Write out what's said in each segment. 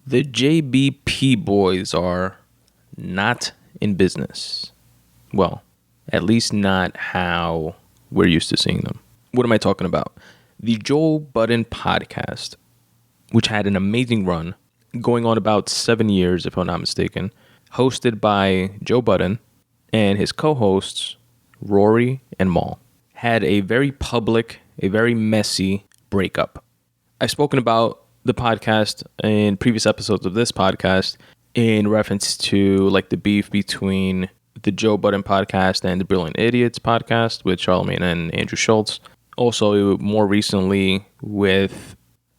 The JBP boys are not in business. Well, at least not how we're used to seeing them. What am I talking about? The Joe Budden Podcast, which had an amazing run, going on about 7 years, if I'm not mistaken, hosted by Joe Budden and his co-hosts, Rory and Mauls, had a very public, a very messy breakup. I've spoken about the podcast in previous episodes of this podcast in reference to like the beef between the Joe Budden Podcast and the Brilliant Idiots Podcast with Charlamagne and Andrew Schultz. Also, more recently with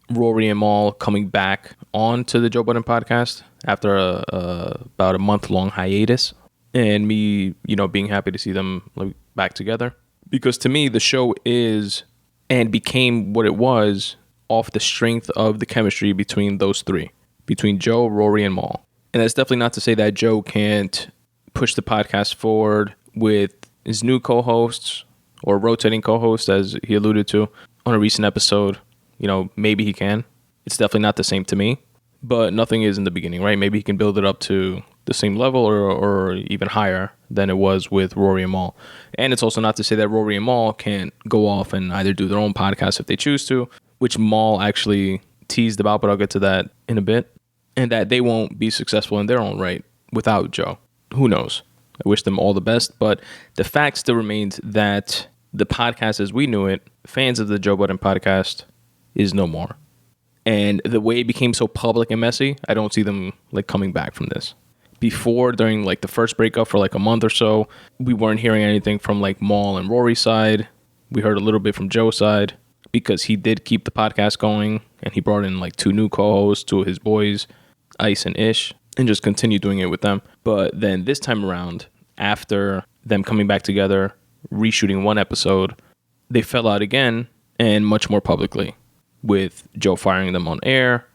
Rory and Mauls coming back on to the Joe Budden Podcast after about a month-long hiatus, and me, being happy to see them back together. Because to me, the show is and became what it was off the strength of the chemistry between those three, between Joe, Rory, and Mauls. And that's definitely not to say that Joe can't push the podcast forward with his new co-hosts or rotating co-hosts, as he alluded to on a recent episode. Maybe he can. It's definitely not the same to me, but nothing is in the beginning, right? Maybe he can build it up to the same level or even higher than it was with Rory and Mauls. And it's also not to say that Rory and Mauls can't go off and either do their own podcast if they choose to, which Mauls actually teased about, but I'll get to that in a bit, and that they won't be successful in their own right without Joe. Who knows? I wish them all the best, but the fact still remains that the podcast as we knew it, fans of the Joe Budden Podcast, is no more. And the way it became so public and messy, I don't see them coming back from this. Before, during the first breakup for a month or so, we weren't hearing anything from Mauls and Rory's side. We heard a little bit from Joe's side, because he did keep the podcast going and he brought in two new co-hosts, two of his boys, Ice and Ish, and just continued doing it with them. But then this time around, after them coming back together, reshooting one episode, they fell out again, and much more publicly, with Joe firing them on air,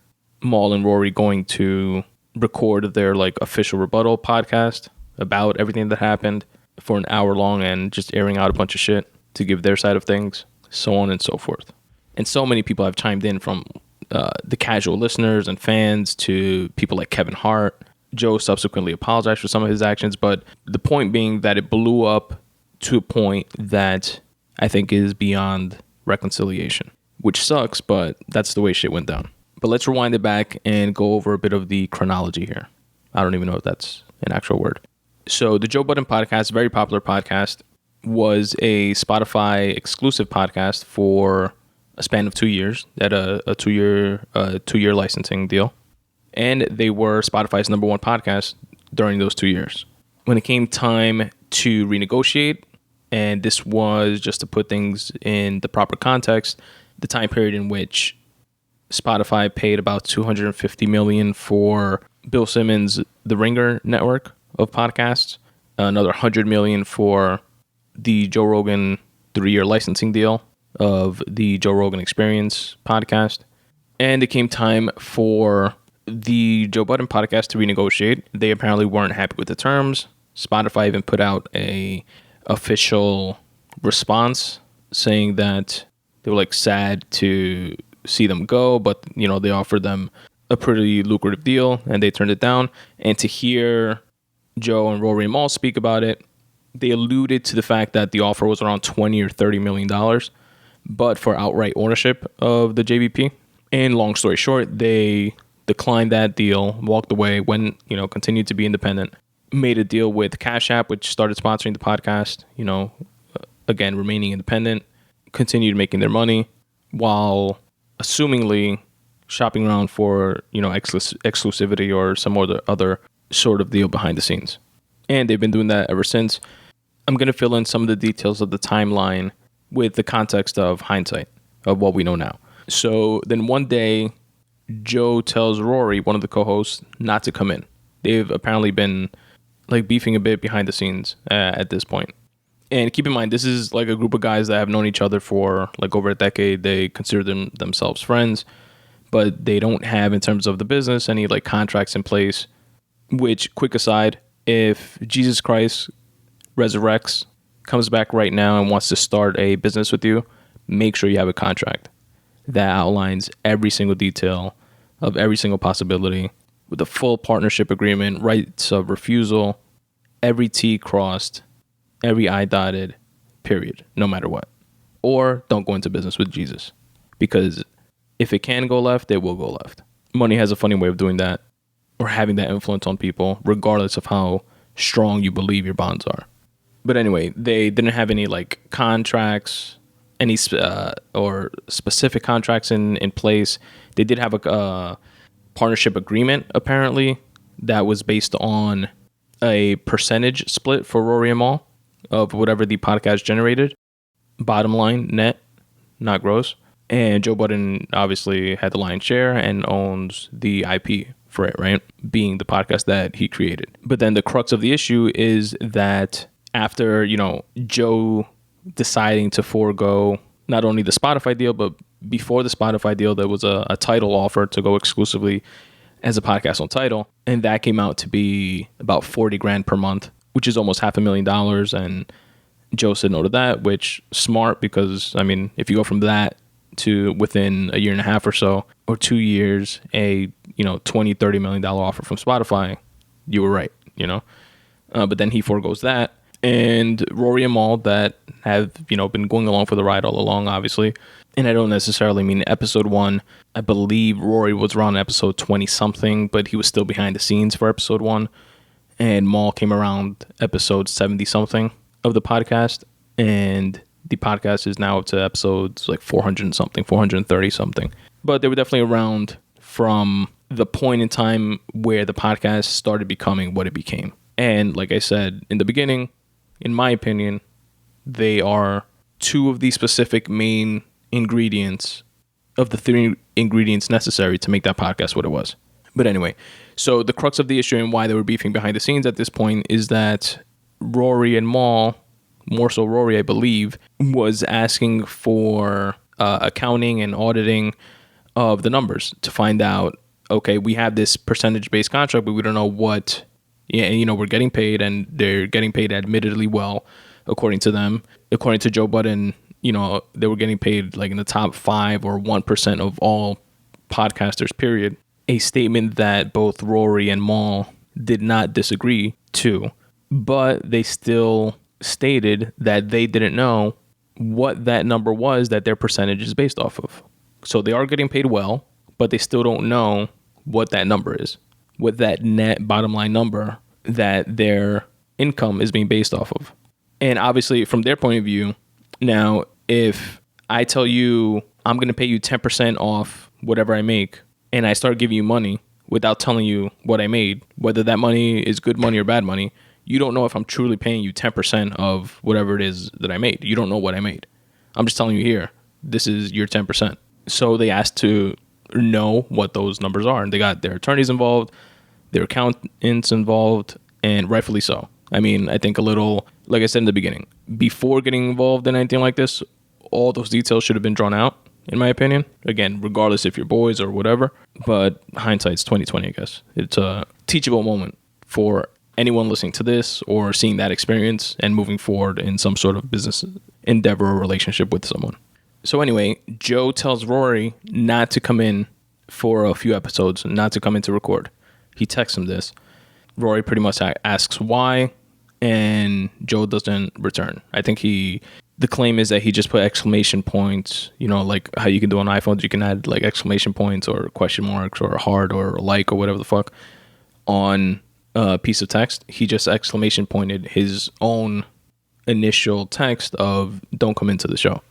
Mauls and Rory going to record their official rebuttal podcast about everything that happened for an hour long and just airing out a bunch of shit to give their side of things, so on and so forth. And so many people have chimed in, from the casual listeners and fans to people like Kevin Hart. Joe subsequently apologized for some of his actions, but the point being that it blew up to a point that I think is beyond reconciliation, which sucks, but that's the way shit went down. But let's rewind it back and go over a bit of the chronology here. I don't even know if that's an actual word. So the Joe Budden Podcast, very popular podcast, was a Spotify exclusive podcast for a span of 2 years. They had a two-year licensing deal. And they were Spotify's number one podcast during those 2 years. When it came time to renegotiate, and this was, just to put things in the proper context, the time period in which Spotify paid about $250 million for Bill Simmons' The Ringer network of podcasts, another $100 million for the Joe Rogan 3-year licensing deal of the Joe Rogan Experience podcast. And it came time for the Joe Budden Podcast to renegotiate. They apparently weren't happy with the terms. Spotify even put out a official response saying that they were sad to see them go, but they offered them a pretty lucrative deal and they turned it down. And to hear Joe and Rory and Mauls speak about it, they alluded to the fact that the offer was around $20 or $30 million, but for outright ownership of the JBP. And long story short, they declined that deal, walked away, continued to be independent, made a deal with Cash App, which started sponsoring the podcast, again, remaining independent, continued making their money while assumingly shopping around for, exclusivity or some other sort of deal behind the scenes. And they've been doing that ever since. I'm going to fill in some of the details of the timeline with the context of hindsight of what we know now. So then one day, Joe tells Rory, one of the co-hosts, not to come in. They've apparently been beefing a bit behind the scenes at this point. And keep in mind, this is a group of guys that have known each other for over a decade. They consider themselves friends, but they don't have, in terms of the business, any contracts in place. Which, quick aside, if Jesus Christ resurrects, comes back right now and wants to start a business with you, make sure you have a contract that outlines every single detail of every single possibility with a full partnership agreement, rights of refusal, every T crossed, every I dotted, period, no matter what. Or don't go into business with Jesus. Because if it can go left, it will go left. Money has a funny way of doing that, or having that influence on people, regardless of how strong you believe your bonds are. But anyway, they didn't have any like contracts, any or specific contracts in place. They did have a partnership agreement, apparently, that was based on a percentage split for Rory and Maul of whatever the podcast generated. Bottom line, net, not gross. And Joe Budden obviously had the lion's share and owns the IP for it, right? Being the podcast that he created. But then the crux of the issue is that after, Joe deciding to forego not only the Spotify deal, but before the Spotify deal, there was a title offer to go exclusively as a podcast on Tidal. And that came out to be about $40,000 per month, which is almost $500,000. And Joe said no to that, which smart, because if you go from that to within a year and a half or so, or 2 years, a $20-30 million offer from Spotify, you were right, but then he foregoes that. And Rory and Maul, that have been going along for the ride all along, obviously, and I don't necessarily mean episode 1. I believe Rory was around episode 20 something, but he was still behind the scenes for episode 1, and Maul came around episode 70 something of the podcast, and the podcast is now up to episodes like 400 something, 430 something. But they were definitely around from the point in time where the podcast started becoming what it became. And like I said in the beginning, in my opinion, they are two of the specific main ingredients of the 3 ingredients necessary to make that podcast what it was. But anyway, so the crux of the issue and why they were beefing behind the scenes at this point is that Rory and Maul, more so Rory, I believe, was asking for accounting and auditing of the numbers to find out, okay, we have this percentage-based contract, but we don't know what, we're getting paid, and they're getting paid admittedly well, according to them. According to Joe Budden, they were getting paid like in the top 5 or 1% of all podcasters, period. A statement that both Rory and Maul did not disagree to, but they still stated that they didn't know what that number was that their percentage is based off of. So they are getting paid well, but they still don't know what that number is, what that net bottom line number that their income is being based off of. And obviously from their point of view, now if I tell you I'm going to pay you 10% off whatever I make, and I start giving you money without telling you what I made, whether that money is good money or bad money, you don't know if I'm truly paying you 10% of whatever it is that I made. You don't know what I made. I'm just telling you here, this is your 10%. So they asked to know what those numbers are, and they got their attorneys involved, their accountants involved, and rightfully so. I think a little, like I said in the beginning, before getting involved in anything like this, all those details should have been drawn out, in my opinion. Again, regardless if you're boys or whatever, but hindsight's 20/20, I guess. It's a teachable moment for anyone listening to this or seeing that experience and moving forward in some sort of business endeavor or relationship with someone. So anyway, Joe tells Rory not to come in for a few episodes, not to come in to record. He texts him this. Rory pretty much asks why, and Joe doesn't return. I think the claim is that he just put exclamation points, like how you can do on iPhones, you can add like exclamation points or question marks or a heart or a like or whatever the fuck on a piece of text. He just exclamation pointed his own initial text of don't come into the show.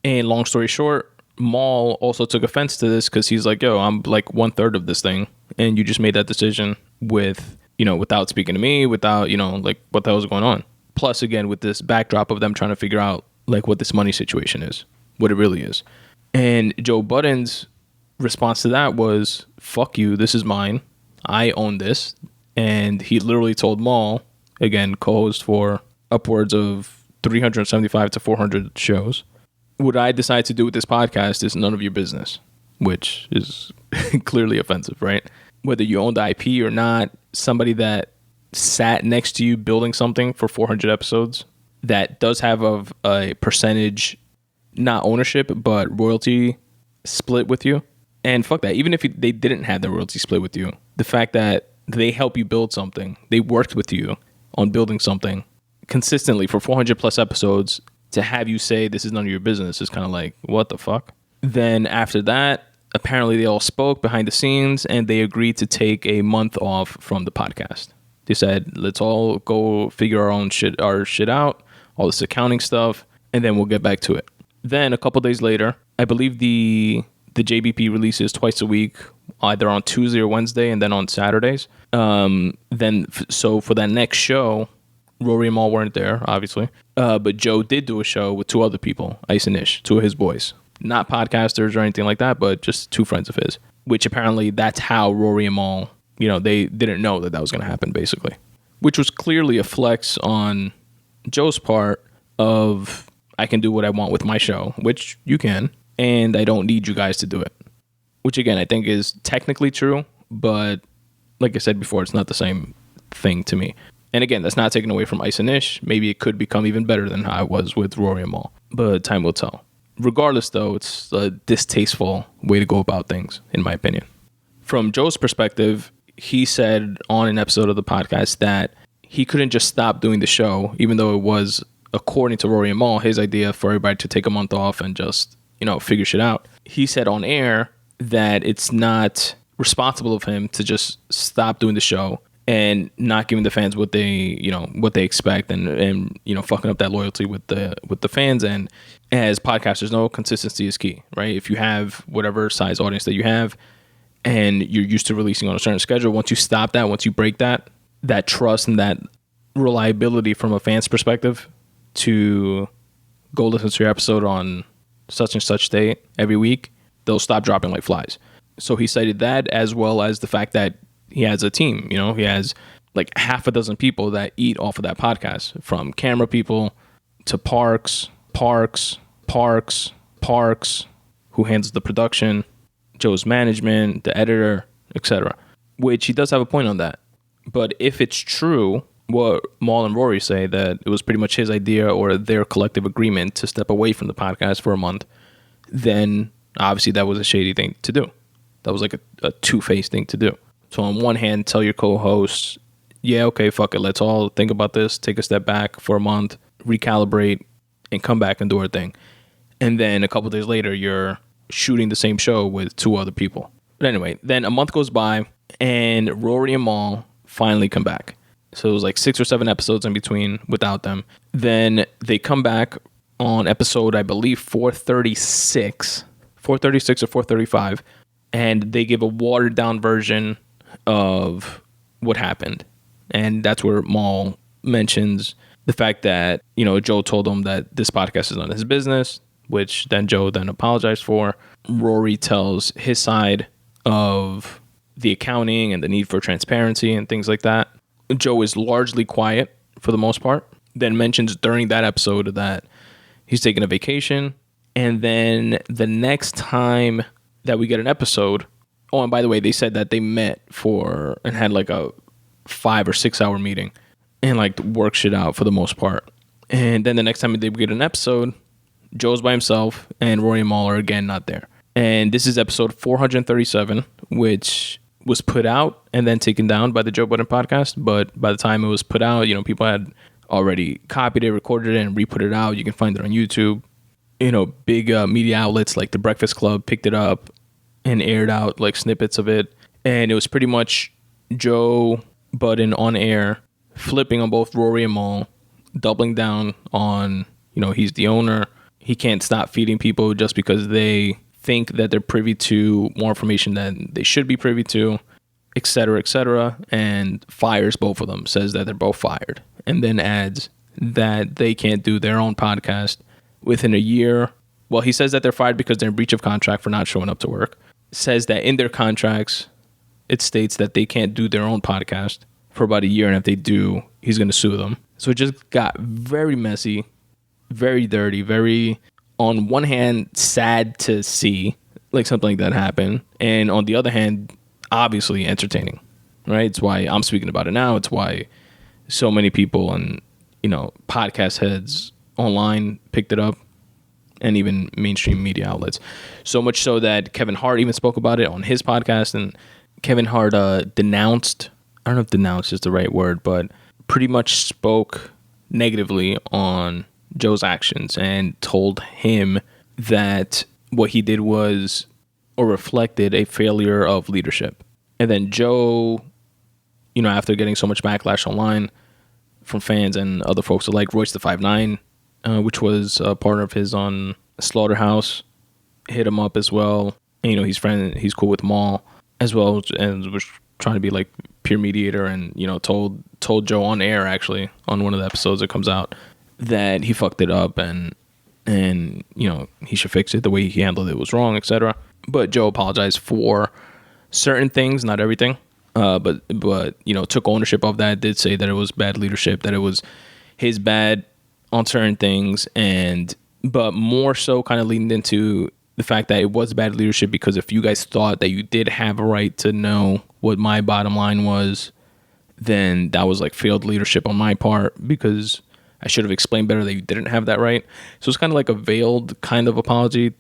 And long story short, Maul also took offense to this because he's like, yo, I'm like 1/3 of this thing, and you just made that decision without speaking to me, without, like what the hell is going on. Plus, again, with this backdrop of them trying to figure out like what this money situation is, what it really is. And Joe Budden's response to that was, fuck you, this is mine. I own this. And he literally told Maul, again, co-host for upwards of 375 to 400 shows, what I decide to do with this podcast is none of your business, which is clearly offensive, right? Whether you own the IP or not, somebody that sat next to you building something for 400 episodes that does have a percentage, not ownership, but royalty split with you, And fuck that. Even if they didn't have the royalty split with you, the fact that they help you build something, they worked with you on building something consistently for 400 plus episodes, to have you say this is none of your business is kind of like, what the fuck? Then after that, apparently they all spoke behind the scenes and they agreed to take a month off from the podcast. They said, let's all go figure our shit out, all this accounting stuff, and then we'll get back to it. Then a couple days later, I believe the JBP releases twice a week, either on Tuesday or Wednesday, and then on Saturdays. So for that next show, Rory and Maul weren't there, obviously. But Joe did do a show with two other people, Ice and Ish, two of his boys. Not podcasters or anything like that, but just two friends of his. Which apparently that's how Rory and Maul, they didn't know that was going to happen, basically. Which was clearly a flex on Joe's part of, I can do what I want with my show, which you can, and I don't need you guys to do it. Which, again, I think is technically true, but like I said before, it's not the same thing to me. And again, that's not taken away from Ice and Ish. Maybe it could become even better than how it was with Rory and Maul, but time will tell. Regardless, though, it's a distasteful way to go about things, in my opinion. From Joe's perspective, he said on an episode of the podcast that he couldn't just stop doing the show, even though it was, according to Rory and Maul, his idea for everybody to take a month off and just, figure shit out. He said on air that it's not responsible of him to just stop doing the show and not giving the fans what they expect and fucking up that loyalty with the fans. And as podcasters know, consistency is key, right? If you have whatever size audience that you have and you're used to releasing on a certain schedule, once you stop that, once you break that trust and that reliability from a fan's perspective to go listen to your episode on such and such day every week, they'll stop dropping like flies. So he cited that, as well as the fact that he has a team. He has like half a dozen people that eat off of that podcast, from camera people to Parks, who handles the production, Joe's management, the editor, etc. Which he does have a point on that. But if it's true, what Maul and Rory say, that it was pretty much his idea or their collective agreement to step away from the podcast for a month, then obviously that was a shady thing to do. That was like a two-faced thing to do. So on one hand, tell your co-hosts, yeah, okay, fuck it, let's all think about this, take a step back for a month, recalibrate, and come back and do our thing. And then a couple days later, you're shooting the same show with two other people. But anyway, then a month goes by, and Rory and Maul finally come back. So it was like 6 or 7 episodes in between without them. Then they come back on episode, I believe, 436 or 435, and they give a watered down version of what happened. And that's where Maul mentions the fact that, Joe told him that this podcast is not his business, which then Joe then apologized for. Rory tells his side of the accounting and the need for transparency and things like that. Joe is largely quiet for the most part, then mentions during that episode that he's taking a vacation. And then the next time that we get an episode, oh, and by the way, they said that they met and had like a 5 or 6 hour meeting and like work shit out for the most part. And then the next time they get an episode, Joe's by himself and Rory and Maul are again not there. And this is episode 437, which was put out and then taken down by the Joe Budden Podcast. But by the time it was put out, people had already copied it, recorded it, and re-put it out. You can find it on YouTube. Big media outlets like The Breakfast Club picked it up and aired out like snippets of it. And it was pretty much Joe Budden on air, flipping on both Rory and Maul, doubling down on, he's the owner. He can't stop feeding people just because they think that they're privy to more information than they should be privy to, et cetera, and fires both of them, says that they're both fired, and then adds that they can't do their own podcast within a year. Well, he says that they're fired because they're in breach of contract for not showing up to work. Says that in their contracts, it states that they can't do their own podcast for about a year, and if they do, he's going to sue them. So it just got very messy, very dirty, very, on one hand, sad to see like something like that happen, and on the other hand, obviously entertaining, right? It's why I'm speaking about it now. It's why so many people and podcast heads online picked it up. and even mainstream media outlets. So much so that Kevin Hart even spoke about it on his podcast, and Kevin Hart denounced, I don't know if denounced is the right word, but pretty much spoke negatively on Joe's actions and told him that what he did was or reflected a failure of leadership. And then Joe, after getting so much backlash online from fans and other folks like Royce the 5'9", which was a partner of his on Slaughterhouse, hit him up as well. And, he's cool with Maul as well, and was trying to be like peer mediator, and told Joe on air, actually, on one of the episodes that comes out, that he fucked it up and he should fix it. The way he handled it was wrong, etc. But Joe apologized for certain things, not everything. But took ownership of that. Did say that it was bad leadership, that it was his bad on certain things, but more so kind of leaned into the fact that it was bad leadership because if you guys thought that you did have a right to know what my bottom line was, then that was like failed leadership on my part because I should have explained better that you didn't have that right. So it's kind of like a veiled kind of apology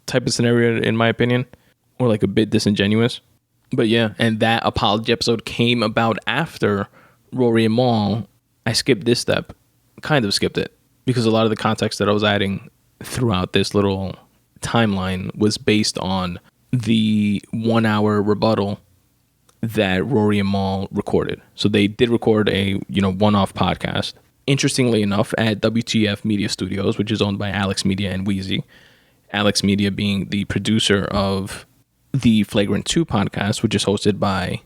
type of scenario, in my opinion, or like a bit disingenuous. But yeah, and that apology episode came about after Rory and Maul. I skipped this step, kind of skipped it, because a lot of the context that I was adding throughout this little timeline was based on the 1 hour rebuttal that Rory and Maul recorded. So they did record a, one-off podcast. Interestingly enough, at WTF Media Studios, which is owned by Alex Media and Wheezy. Alex Media being the producer of the Flagrant 2 podcast, which is hosted by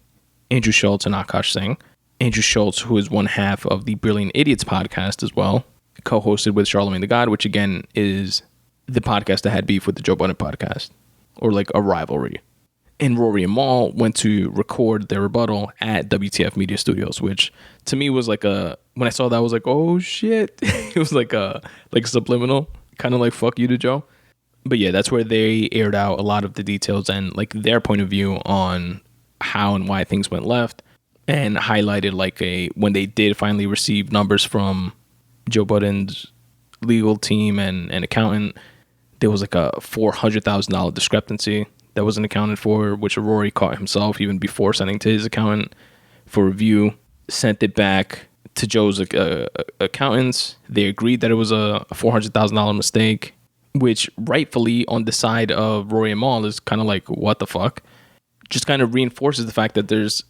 Andrew Schultz and Akash Singh. Andrew Schultz, who is one half of the Brilliant Idiots podcast as well, co-hosted with Charlamagne the God, which again is the podcast that had beef with the Joe Budden podcast, or like a rivalry. And Rory and Maul went to record their rebuttal at WTF Media Studios, which to me was like when I saw that, I was like, oh shit. It was like a subliminal, kind of like fuck you to Joe. But yeah, that's where they aired out a lot of the details and like their point of view on how and why things went left, and highlighted like when they did finally receive numbers from Joe Budden's legal team and accountant, there was like a $400,000 discrepancy that wasn't accounted for, which Rory caught himself even before sending to his accountant for review, sent it back to Joe's accountants. They agreed that it was a $400,000 mistake, which rightfully on the side of Rory and Maul is kind of like, what the fuck? Just kind of reinforces the fact that there's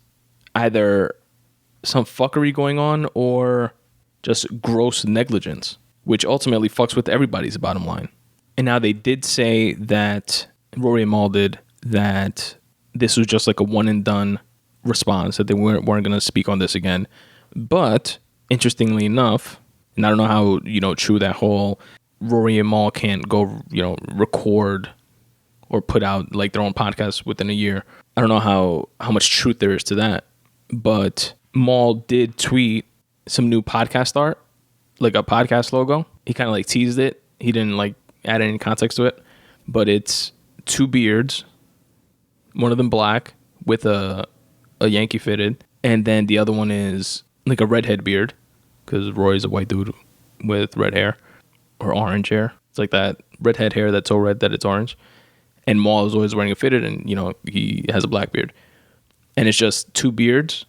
either some fuckery going on or just gross negligence, which ultimately fucks with everybody's bottom line. And now they did say that Rory and Maul did that this was just like a one and done response, that they weren't going to speak on this again. But interestingly enough, and I don't know how, true that whole Rory and Maul can't go, record or put out like their own podcast within a year. I don't know how much truth there is to that. But Maul did tweet some new podcast art, like a podcast logo. He kind of like teased it. He didn't like add any context to it, but it's two beards, one of them black with a Yankee fitted, and then the other one is like a redhead beard, because Roy's a white dude with red hair or orange hair. It's like that redhead hair that's so red that it's orange. And Maul is always wearing a fitted, and he has a black beard, and it's just two beards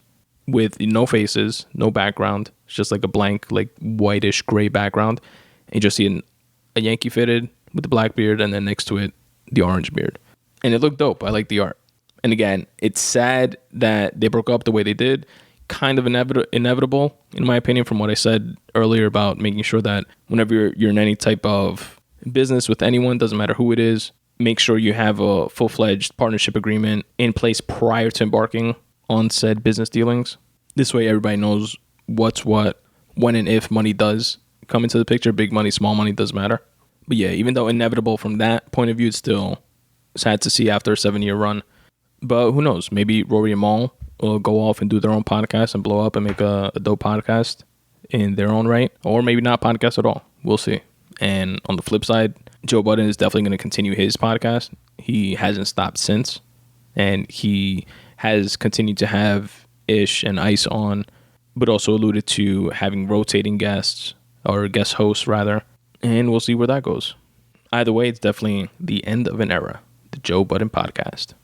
with no faces, no background. It's just like a blank, like whitish gray background. And you just see a Yankee fitted with the black beard, and then next to it, the orange beard. And it looked dope. I like the art. And again, it's sad that they broke up the way they did. Kind of inevitable, in my opinion, from what I said earlier about making sure that whenever you're in any type of business with anyone, doesn't matter who it is, make sure you have a full-fledged partnership agreement in place prior to embarking on said business dealings. This way everybody knows what's what, when and if money does come into the picture. Big money, small money, doesn't matter. But yeah, even though inevitable from that point of view, it's still sad to see after a 7-year run. But who knows? Maybe Rory and Maul will go off and do their own podcast and blow up and make a dope podcast in their own right. Or maybe not podcast at all. We'll see. And on the flip side, Joe Budden is definitely going to continue his podcast. He hasn't stopped since. And he has continued to have Ish and Ice on, but also alluded to having rotating guests, or guest hosts rather. And we'll see where that goes. Either way, it's definitely the end of an era. The Joe Budden Podcast.